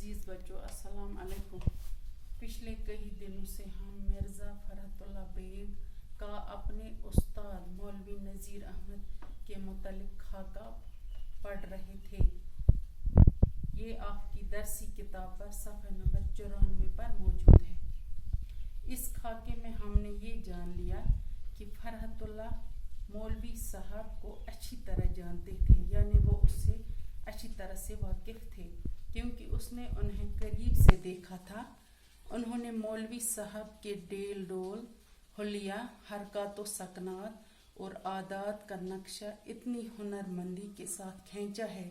अजीज बच्चों, अस्सलाम अलैकुम। पिछले कई दिनों से हम मिर्ज़ा फरहतुल्लाह बेग का अपने उस्ताद मौलवी नज़ीर अहमद के मुतालिक खाका पढ़ रहे थे। ये आपकी दरसी किताब पर सफ़ा नंबर 94 पर मौजूद है। इस खाके में हमने ये जान लिया कि फरहतुल्लाह मौलवी साहब को अच्छी तरह जानते थे, यानी वो उससे अच्छी तरह से वाकिफ़ थे क्योंकि उसने उन्हें करीब से देखा था। उन्होंने मौलवी साहब के डेल डोल, हुलिया, हरकत व सकनात और आदात का नक्शा इतनी हुनरमंदी के साथ खींचा है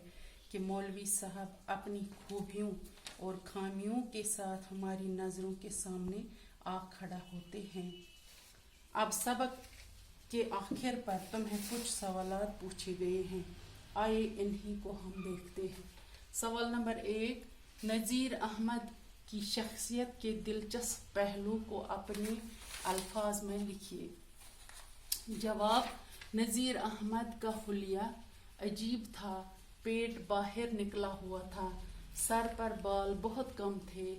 कि मौलवी साहब अपनी खूबियों और खामियों के साथ हमारी नज़रों के सामने आ खड़ा होते हैं। अब सबक के आखिर पर तुम्हें कुछ सवालात पूछे गए हैं, आइए इन्हीं को हम देखते हैं। सवाल नंबर 1, नज़ीर अहमद की शख्सियत के दिलचस्प पहलू को अपने अल्फाज में लिखिए। जवाब, नज़ीर अहमद का हुलिया अजीब था। पेट बाहर निकला हुआ था, सर पर बाल बहुत कम थे,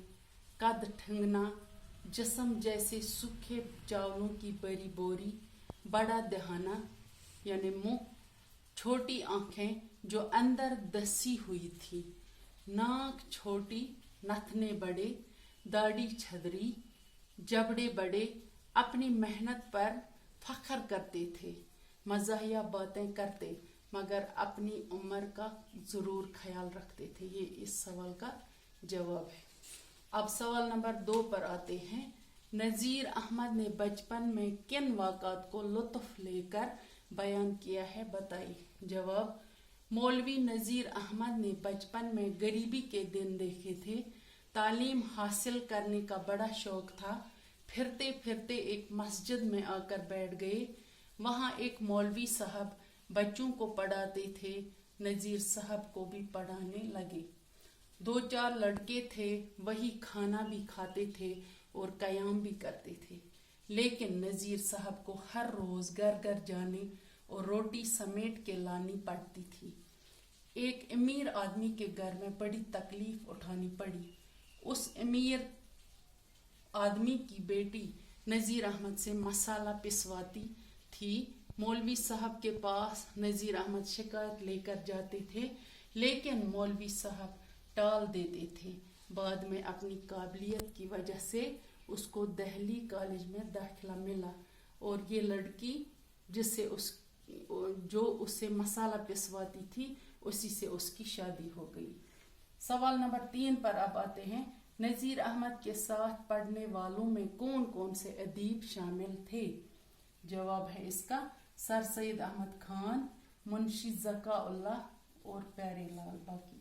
कद ठंगना, जिस्म जैसे सूखे चावलों की बड़ी बोरी, बड़ा दहाना यानी मुंह, छोटी आंखें जो अंदर दसी हुई थी, नाक छोटी, नथने बड़े, दाढ़ी छदरी, जबड़े बड़े, अपनी मेहनत पर फख्र करते थे, मज़ाहिया बातें करते मगर अपनी उम्र का ज़रूर ख्याल रखते थे। ये इस सवाल का जवाब है। अब सवाल नंबर 2 पर आते हैं। नज़ीर अहमद ने बचपन में किन वाक़ात को लुत्फ़ लेकर बयान किया है, बताइए। जवाब, मौलवी नज़ीर अहमद ने बचपन में गरीबी के दिन देखे थे। तालीम हासिल करने का बड़ा शौक था। फिरते फिरते एक मस्जिद में आकर बैठ गए। वहाँ एक मौलवी साहब बच्चों को पढ़ाते थे। नज़ीर साहब को भी पढ़ाने लगे। 2-4 लड़के थे, वही खाना भी खाते थे और क़याम भी करते थे। लेकिन नज़ीर साहब को हर रोज़ घर घर जाने और रोटी समेट के लानी पड़ती थी। एक अमीर आदमी के घर में बड़ी तकलीफ उठानी पड़ी। उस अमीर आदमी की बेटी नज़ीर अहमद से मसाला पिसवाती थी। मौलवी साहब के पास नज़ीर अहमद शिकायत लेकर जाते थे, लेकिन मौलवी साहब टाल देते थे। बाद में अपनी काबिलियत की वजह से उसको दिल्ली कॉलेज में दाखिला मिला और ये लड़की जो उससे मसाला पिसवाती थी, उसी से उसकी शादी हो गई। सवाल नंबर 3 पर अब आते हैं। नज़ीर अहमद के साथ पढ़ने वालों में कौन कौन से अदीब शामिल थे? जवाब है इसका सर सैयद अहमद खान, मुंशी ज़का उल्लाह और प्यारे लाल बाकी।